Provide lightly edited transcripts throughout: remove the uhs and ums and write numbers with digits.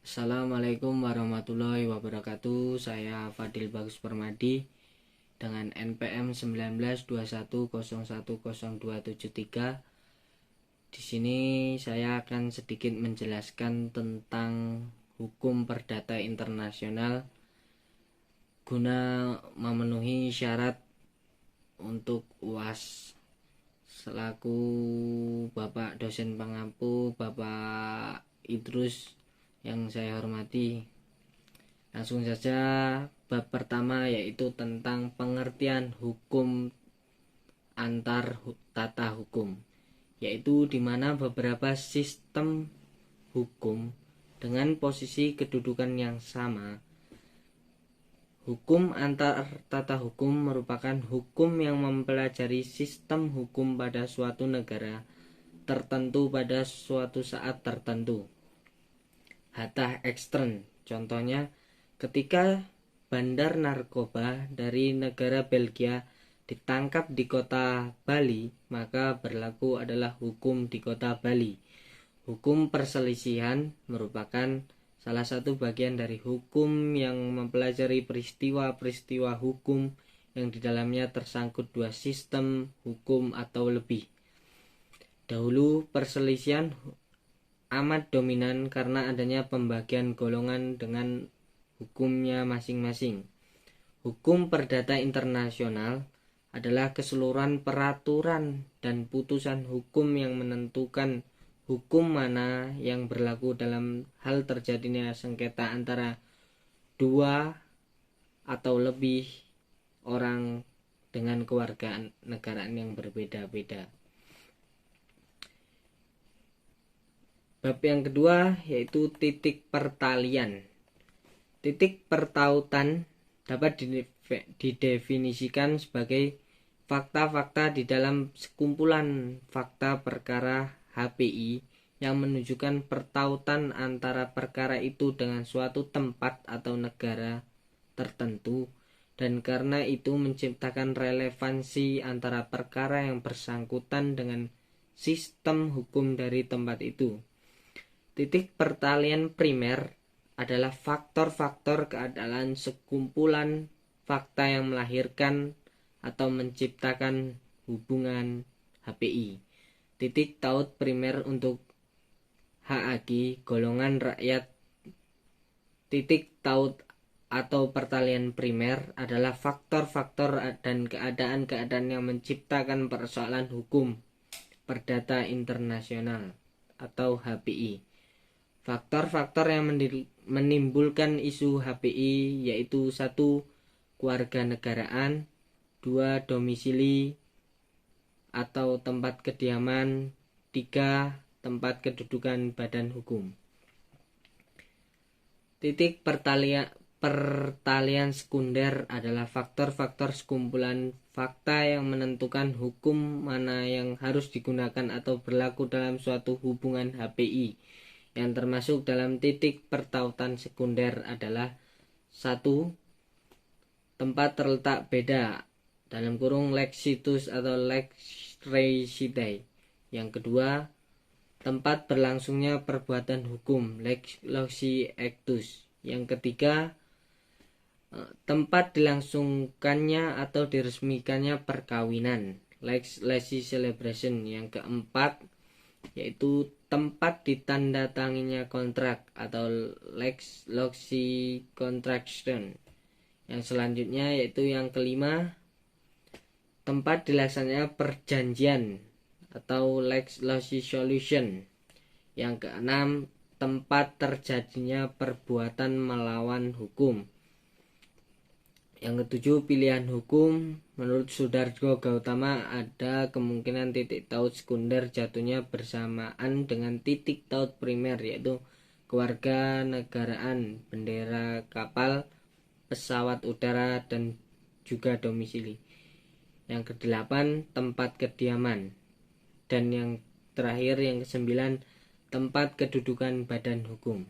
Assalamualaikum warahmatullahi wabarakatuh. Saya Fadil Bagus Permadi dengan NPM 1921010273. Di sini saya akan sedikit menjelaskan tentang hukum perdata internasional guna memenuhi syarat untuk UAS. Selaku Bapak dosen pengampu, Bapak Idrus yang saya hormati, langsung saja bab pertama, yaitu tentang pengertian hukum antar tata hukum, yaitu di mana beberapa sistem hukum dengan posisi kedudukan yang sama. Hukum antar tata hukum merupakan hukum yang mempelajari sistem hukum pada suatu negara tertentu pada suatu saat tertentu. Hatta ekstern, contohnya ketika bandar narkoba dari negara Belgia ditangkap di kota Bali, maka berlaku adalah hukum di kota Bali. Hukum perselisihan merupakan salah satu bagian dari hukum yang mempelajari peristiwa-peristiwa hukum yang di dalamnya tersangkut dua sistem hukum atau lebih. Dahulu perselisihan amat dominan karena adanya pembagian golongan dengan hukumnya masing-masing. Hukum perdata internasional adalah keseluruhan peraturan dan putusan hukum yang menentukan hukum mana yang berlaku dalam hal terjadinya sengketa antara dua atau lebih orang dengan kewarganegaraan yang berbeda-beda. Bab yang kedua yaitu titik pertalian. Titik pertautan dapat didefinisikan sebagai fakta-fakta di dalam sekumpulan fakta perkara HPI yang menunjukkan pertautan antara perkara itu dengan suatu tempat atau negara tertentu, dan karena itu menciptakan relevansi antara perkara yang bersangkutan dengan sistem hukum dari tempat itu. Titik pertalian primer adalah faktor-faktor keadaan sekumpulan fakta yang melahirkan atau menciptakan hubungan HPI. Titik taut primer untuk HAG golongan rakyat. Titik taut atau pertalian primer adalah faktor-faktor dan keadaan-keadaan yang menciptakan persoalan hukum perdata internasional atau HPI. Faktor-faktor yang menimbulkan isu HPI yaitu 1. Kewarganegaraan, 2. Domisili atau tempat kediaman, 3. Tempat kedudukan badan hukum. Titik pertalian sekunder adalah faktor-faktor sekumpulan fakta yang menentukan hukum mana yang harus digunakan atau berlaku dalam suatu hubungan HPI. Yang termasuk dalam titik pertautan sekunder adalah 1. Tempat terletak beda dalam kurung lex situs atau lex reside. Yang kedua, tempat berlangsungnya perbuatan hukum lex loci actus. Yang ketiga, tempat dilangsungkannya atau diresmikannya perkawinan lex leci celebration. Yang keempat yaitu tempat ditandatanginya kontrak atau lex loci contraction. Yang selanjutnya yaitu yang kelima, tempat dilaksanakannya perjanjian atau lex loci solution. Yang keenam, tempat terjadinya perbuatan melawan hukum. Yang ketujuh, pilihan hukum. Menurut Sudarjo Gautama ada kemungkinan titik taut sekunder jatuhnya bersamaan dengan titik taut primer, yaitu kewarganegaraan, bendera kapal, pesawat udara, dan juga domisili. Yang kedelapan, tempat kediaman. Dan yang terakhir, yang kesembilan, tempat kedudukan badan hukum.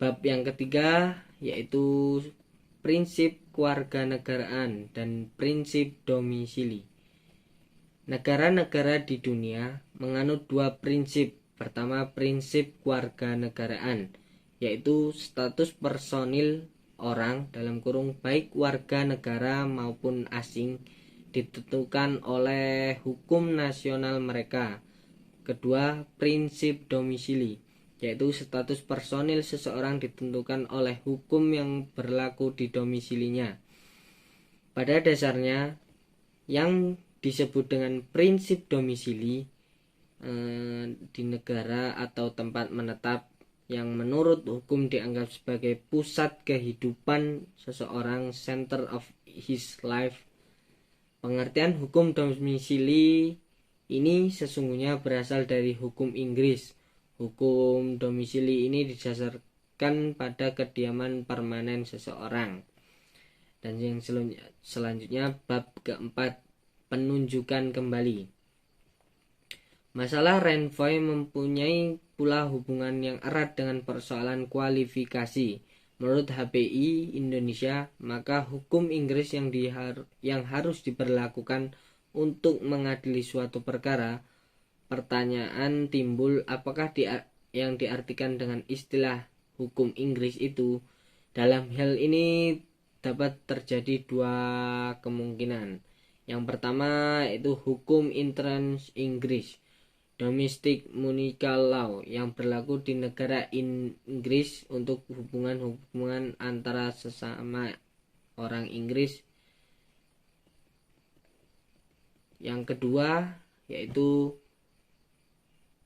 Bab yang ketiga yaitu prinsip kewarganegaraan dan prinsip domisili. Negara-negara di dunia menganut dua prinsip. Pertama, prinsip kewarganegaraan, yaitu status personil orang dalam kurung baik warga negara maupun asing ditentukan oleh hukum nasional mereka. Kedua, prinsip domisili, yaitu status personil seseorang ditentukan oleh hukum yang berlaku di domisilinya. Pada dasarnya, yang disebut dengan prinsip domisili di negara atau tempat menetap yang menurut hukum dianggap sebagai pusat kehidupan seseorang, center of his life. Pengertian hukum domisili ini sesungguhnya berasal dari hukum Inggris. Hukum domisili ini didasarkan pada kediaman permanen seseorang. Dan yang selanjutnya bab keempat, penunjukan kembali. Masalah Renvoy mempunyai pula hubungan yang erat dengan persoalan kualifikasi. Menurut HPI Indonesia, maka hukum Inggris yang harus diberlakukan untuk mengadili suatu perkara. Pertanyaan timbul, apakah yang diartikan dengan istilah hukum Inggris itu? Dalam hal ini dapat terjadi dua kemungkinan. Yang pertama itu hukum intern Inggris, domestic munical law, yang berlaku di negara Inggris untuk hubungan antara sesama orang Inggris. Yang kedua yaitu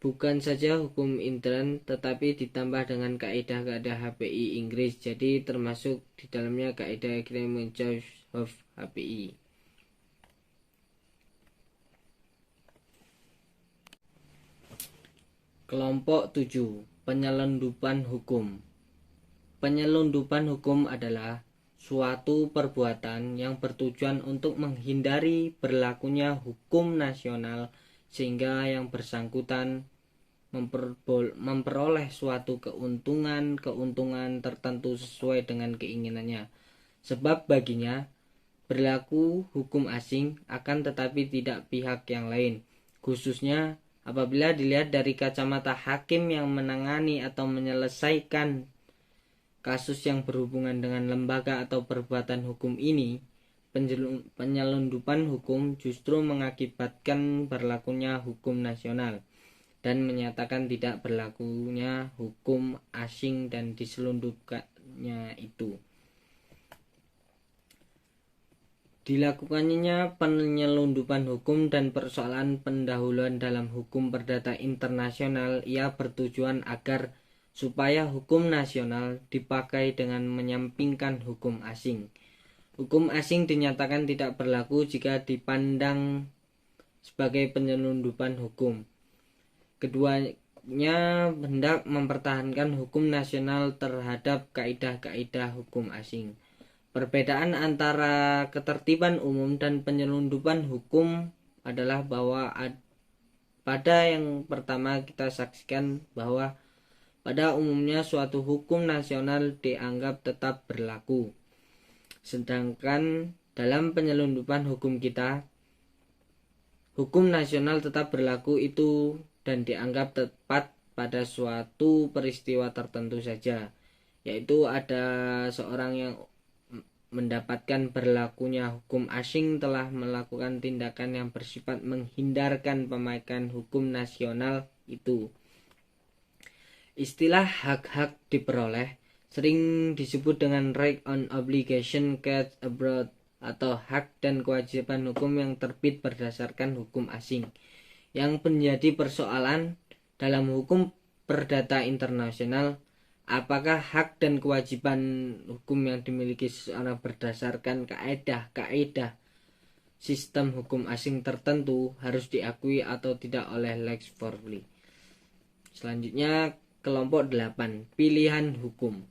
bukan saja hukum intern tetapi ditambah dengan kaidah-kaidah HPI Inggris, jadi termasuk di dalamnya kaidah agreement choice of HPI. Kelompok 7. Penyelundupan hukum. Penyelundupan hukum adalah suatu perbuatan yang bertujuan untuk menghindari berlakunya hukum nasional sehingga yang bersangkutan memperoleh suatu keuntungan tertentu sesuai dengan keinginannya. Sebab baginya berlaku hukum asing akan tetapi tidak pihak yang lain, khususnya apabila dilihat dari kacamata hakim yang menangani atau menyelesaikan kasus yang berhubungan dengan lembaga atau perbuatan hukum ini. Penyelundupan hukum justru mengakibatkan berlakunya hukum nasional dan menyatakan tidak berlakunya hukum asing dan diselundupkannya itu. Dilakukannya penyelundupan hukum dan persoalan pendahuluan dalam hukum perdata internasional, ia bertujuan agar supaya hukum nasional dipakai dengan menyampingkan hukum asing. Hukum asing dinyatakan tidak berlaku jika dipandang sebagai penyelundupan hukum. Keduanya hendak mempertahankan hukum nasional terhadap kaidah-kaidah hukum asing. Perbedaan antara ketertiban umum dan penyelundupan hukum adalah bahwa pada yang pertama kita saksikan bahwa pada umumnya suatu hukum nasional dianggap tetap berlaku. Sedangkan dalam penyelundupan hukum kita, hukum nasional tetap berlaku itu dan dianggap tepat pada suatu peristiwa tertentu saja, yaitu ada seorang yang mendapatkan berlakunya hukum asing telah melakukan tindakan yang bersifat menghindarkan pemakaian hukum nasional itu. Istilah hak-hak diperoleh sering disebut dengan right on obligation case abroad atau hak dan kewajiban hukum yang terbit berdasarkan hukum asing. Yang menjadi persoalan dalam hukum perdata internasional, apakah hak dan kewajiban hukum yang dimiliki seseorang berdasarkan kaidah-kaidah sistem hukum asing tertentu harus diakui atau tidak oleh lex formality. Selanjutnya kelompok 8, pilihan hukum.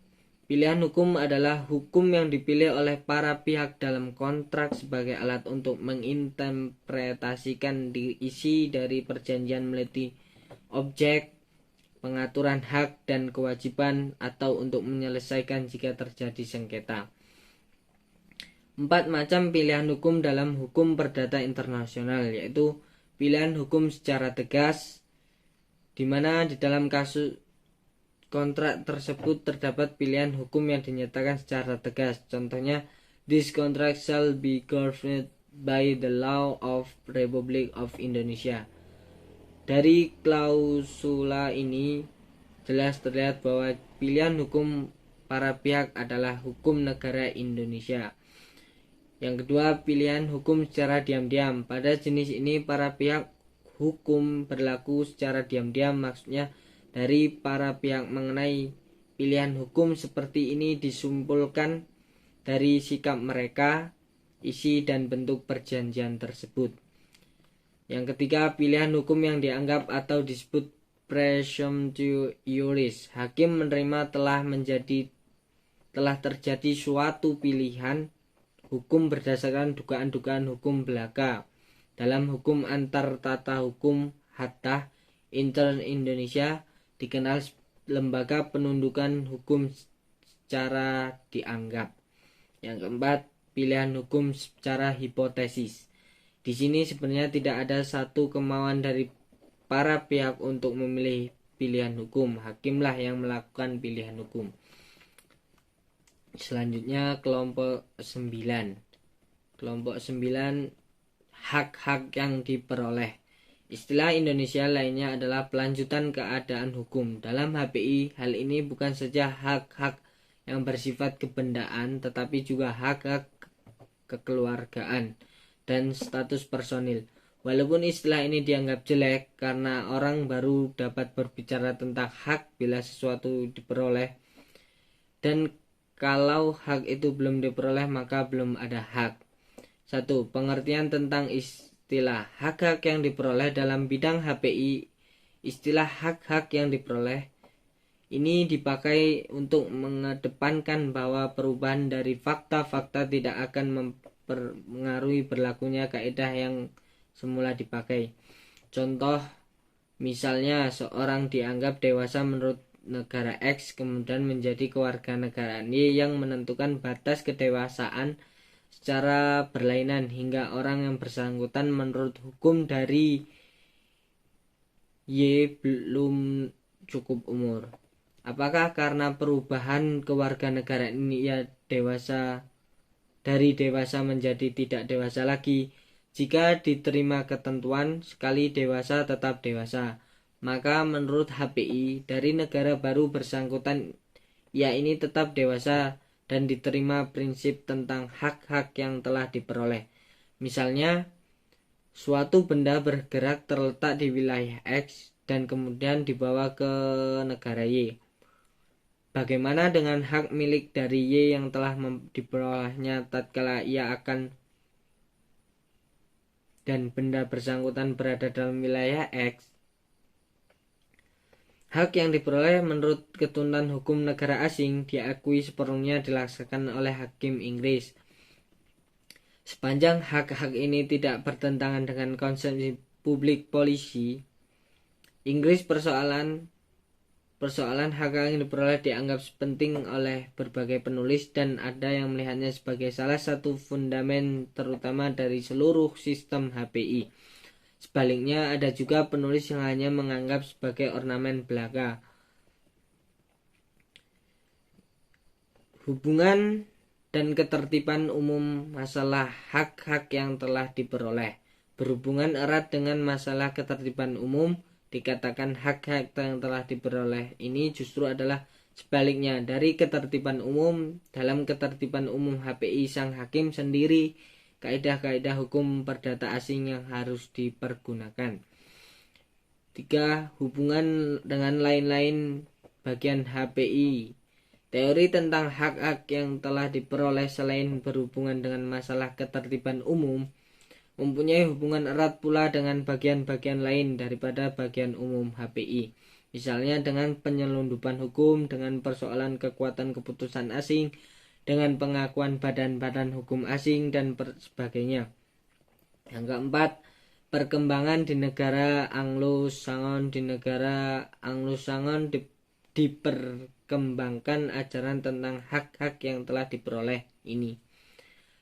Pilihan hukum adalah hukum yang dipilih oleh para pihak dalam kontrak sebagai alat untuk menginterpretasikan isi dari perjanjian meliti objek, pengaturan hak dan kewajiban, atau untuk menyelesaikan jika terjadi sengketa. 4 macam pilihan hukum dalam hukum perdata internasional, yaitu pilihan hukum secara tegas, di mana di dalam kasus kontrak tersebut terdapat pilihan hukum yang dinyatakan secara tegas. Contohnya, this contract shall be governed by the law of Republic of Indonesia. Dari klausula ini jelas terlihat bahwa pilihan hukum para pihak adalah hukum negara Indonesia. Yang kedua, pilihan hukum secara diam-diam. Pada jenis ini para pihak hukum berlaku secara diam-diam, maksudnya dari para pihak mengenai pilihan hukum seperti ini disimpulkan dari sikap mereka, isi dan bentuk perjanjian tersebut. Yang ketiga, pilihan hukum yang dianggap atau disebut presumptio iuris. Hakim menerima telah terjadi suatu pilihan hukum berdasarkan dugaan-dugaan hukum belaka. Dalam hukum antar tata hukum hatta intern Indonesia dikenal lembaga penundukan hukum secara dianggap. Yang keempat, pilihan hukum secara hipotesis. Di sini sebenarnya tidak ada satu kemauan dari para pihak untuk memilih pilihan hukum. Hakimlah yang melakukan pilihan hukum. Selanjutnya kelompok 9. Kelompok 9, hak-hak yang diperoleh. Istilah Indonesia lainnya adalah pelanjutan keadaan hukum. Dalam HPI, hal ini bukan saja hak-hak yang bersifat kebendaan, tetapi juga hak-hak kekeluargaan dan status personil. Walaupun istilah ini dianggap jelek karena orang baru dapat berbicara tentang hak bila sesuatu diperoleh, dan kalau hak itu belum diperoleh maka belum ada hak. 1. Pengertian tentang istilah hak-hak yang diperoleh dalam bidang HPI. Istilah hak-hak yang diperoleh ini dipakai untuk mengedepankan bahwa perubahan dari fakta-fakta tidak akan mempengaruhi berlakunya kaidah yang semula dipakai. Contoh, misalnya seorang dianggap dewasa menurut negara X, kemudian menjadi kewarganegaraan Y yang menentukan batas kedewasaan secara berlainan hingga orang yang bersangkutan menurut hukum dari Y belum cukup umur. Apakah karena perubahan kewarganegaraan ini ia dewasa dari dewasa menjadi tidak dewasa lagi? Jika diterima ketentuan sekali dewasa tetap dewasa, maka menurut HPI dari negara baru bersangkutan ia ini tetap dewasa dan diterima prinsip tentang hak-hak yang telah diperoleh. Misalnya, suatu benda bergerak terletak di wilayah X dan kemudian dibawa ke negara Y. Bagaimana dengan hak milik dari Y yang telah diperolehnya tatkala ia akan dan benda bersangkutan berada dalam wilayah X? Hak yang diperoleh menurut ketentuan hukum negara asing diakui sepenuhnya dilaksanakan oleh hakim Inggris. Sepanjang hak-hak ini tidak bertentangan dengan konsepsi public policy Inggris, persoalan hak yang diperoleh dianggap penting oleh berbagai penulis dan ada yang melihatnya sebagai salah satu fundamen terutama dari seluruh sistem HPI. Sebaliknya, ada juga penulis yang hanya menganggap sebagai ornamen belaka. Hubungan dan ketertiban umum masalah hak-hak yang telah diperoleh berhubungan erat dengan masalah ketertiban umum. Dikatakan hak-hak yang telah diperoleh ini justru adalah sebaliknya dari ketertiban umum. Dalam ketertiban umum HPI, sang hakim sendiri kaidah-kaidah hukum perdata asing yang harus dipergunakan. 3. Hubungan dengan lain-lain bagian HPI. Teori tentang hak-hak yang telah diperoleh selain berhubungan dengan masalah ketertiban umum mempunyai hubungan erat pula dengan bagian-bagian lain daripada bagian umum HPI. Misalnya dengan penyelundupan hukum, dengan persoalan kekuatan keputusan asing, dengan pengakuan badan-badan hukum asing dan sebagainya. Yang keempat, perkembangan di negara Anglo-Saxon. Di negara Anglo-Saxon diperkembangkan ajaran tentang hak-hak yang telah diperoleh ini.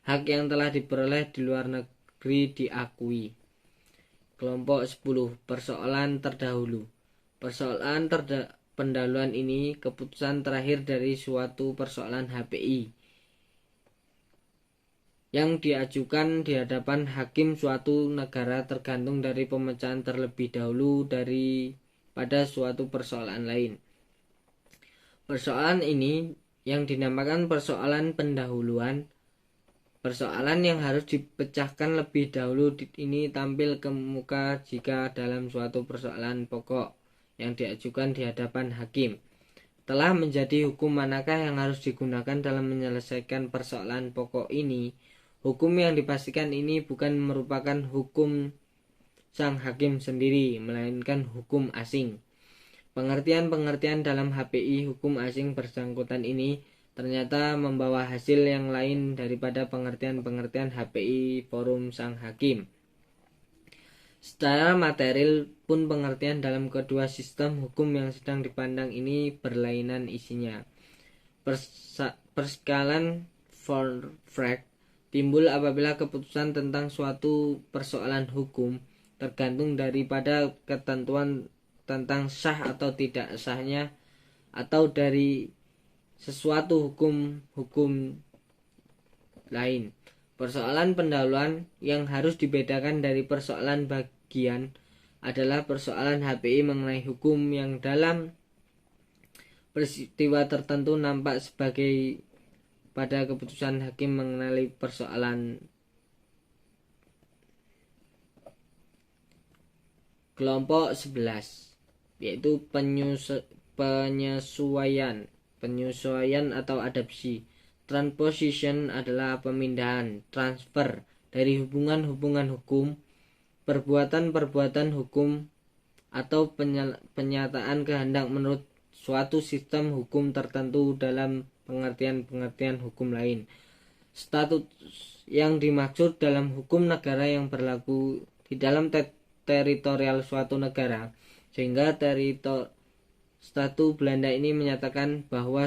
Hak yang telah diperoleh di luar negeri diakui. Kelompok 10, persoalan terdahulu. pendahuluan ini keputusan terakhir dari suatu persoalan HPI yang diajukan di hadapan hakim suatu negara tergantung dari pemecahan terlebih dahulu daripada suatu persoalan lain. Persoalan ini yang dinamakan persoalan pendahuluan. Persoalan yang harus dipecahkan lebih dahulu ini tampil ke muka jika dalam suatu persoalan pokok yang diajukan di hadapan hakim telah menjadi hukum manakah yang harus digunakan dalam menyelesaikan persoalan pokok ini. Hukum yang dipastikan ini bukan merupakan hukum sang hakim sendiri, melainkan hukum asing. Pengertian-pengertian dalam HPI hukum asing bersangkutan ini ternyata membawa hasil yang lain daripada pengertian-pengertian HPI forum sang hakim. Secara material pun pengertian dalam kedua sistem hukum yang sedang dipandang ini berlainan isinya. Persoalan Forfrag timbul apabila keputusan tentang suatu persoalan hukum tergantung daripada ketentuan tentang sah atau tidak sahnya atau dari sesuatu hukum lain. Persoalan pendahuluan yang harus dibedakan dari persoalan bagian adalah persoalan HPI mengenai hukum yang dalam peristiwa tertentu nampak sebagai pada keputusan hakim mengenai persoalan. Kelompok 11 yaitu penyesuaian atau adaptasi. Transposition adalah pemindahan, transfer dari hubungan-hubungan hukum, perbuatan-perbuatan hukum atau penyataan kehendak menurut suatu sistem hukum tertentu dalam pengertian-pengertian hukum lain. Status yang dimaksud dalam hukum negara yang berlaku di dalam teritorial suatu negara, sehingga statu Belanda ini menyatakan bahwa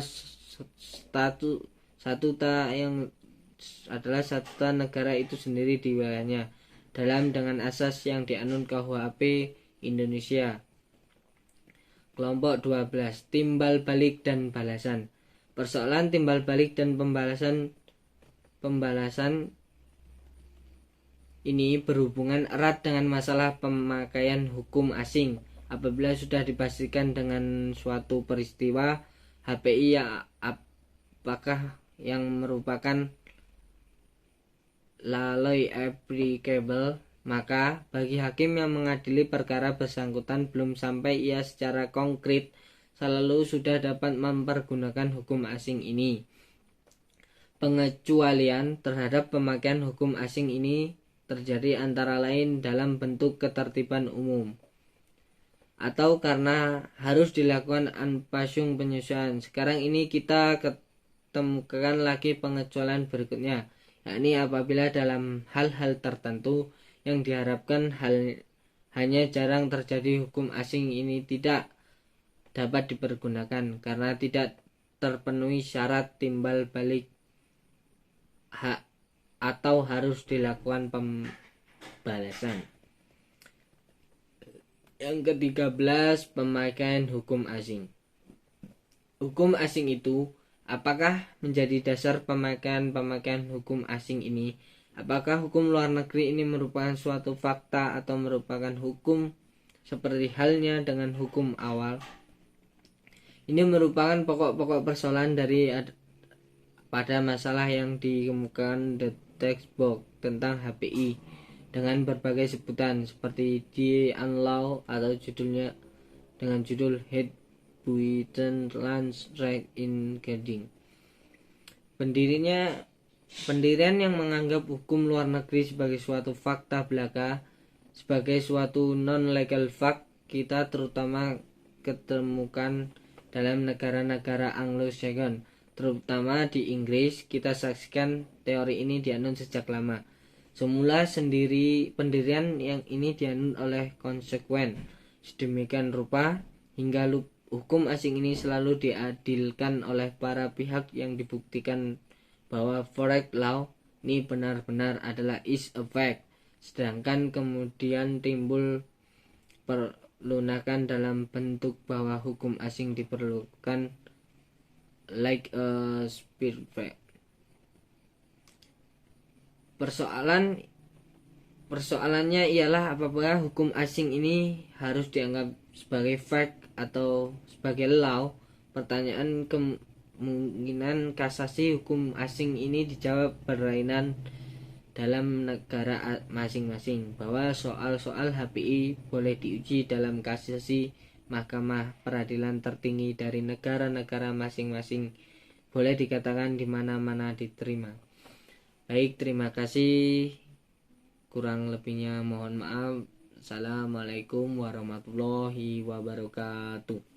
statuta yang adalah statuta negara itu sendiri di wilayahnya dengan asas yang dianut KUHP Indonesia. Kelompok 12 timbal balik dan balasan. Persoalan timbal balik dan pembalasan ini berhubungan erat dengan masalah pemakaian hukum asing. Apabila sudah dipastikan dengan suatu peristiwa HPI apakah yang merupakan laloi applicable, maka bagi hakim yang mengadili perkara bersangkutan belum sampai ia secara konkret selalu sudah dapat mempergunakan hukum asing ini. Pengecualian terhadap pemakaian hukum asing ini terjadi antara lain dalam bentuk ketertiban umum atau karena harus dilakukan anpassung penyesuaian. Sekarang ini kita ketemukan lagi pengecualian berikutnya, yakni apabila dalam hal-hal tertentu yang diharapkan hanya jarang terjadi hukum asing ini tidak dapat dipergunakan karena tidak terpenuhi syarat timbal balik atau harus dilakukan pembalasan. Yang ke-13, pemakaian hukum asing. Hukum asing itu apakah menjadi dasar pemakaian hukum asing ini? Apakah hukum luar negeri ini merupakan suatu fakta atau merupakan hukum seperti halnya dengan hukum awal? Ini merupakan pokok-pokok persoalan pada masalah yang dikemukakan the textbook tentang HPI dengan berbagai sebutan seperti The Unlaw atau judulnya dengan judul Head Buitenlands Right in Guarding. Pendirian yang menganggap hukum luar negeri sebagai suatu fakta belaka, sebagai suatu non-legal fact, kita terutama ketemukan dalam negara-negara Anglo-Saxon, terutama di Inggris. Kita saksikan teori ini dianut sejak lama. Semula pendirian yang ini dianut oleh konsekuen sedemikian rupa hingga hukum asing ini selalu diadilkan oleh para pihak yang dibuktikan bahwa foreign law ini benar-benar adalah is a fact. Sedangkan kemudian timbul lunakan dalam bentuk bahwa hukum asing diperlukan like a spirit fact. Persoalannya ialah apakah hukum asing ini harus dianggap sebagai fact atau sebagai law. Pertanyaan kemungkinan kasasi hukum asing ini dijawab berlainan dalam negara masing-masing, bahwa soal-soal HPI boleh diuji dalam kasasi Mahkamah Peradilan Tertinggi dari negara-negara masing-masing, boleh dikatakan di mana-mana diterima. Baik, terima kasih. Kurang lebihnya mohon maaf. Assalamualaikum warahmatullahi wabarakatuh.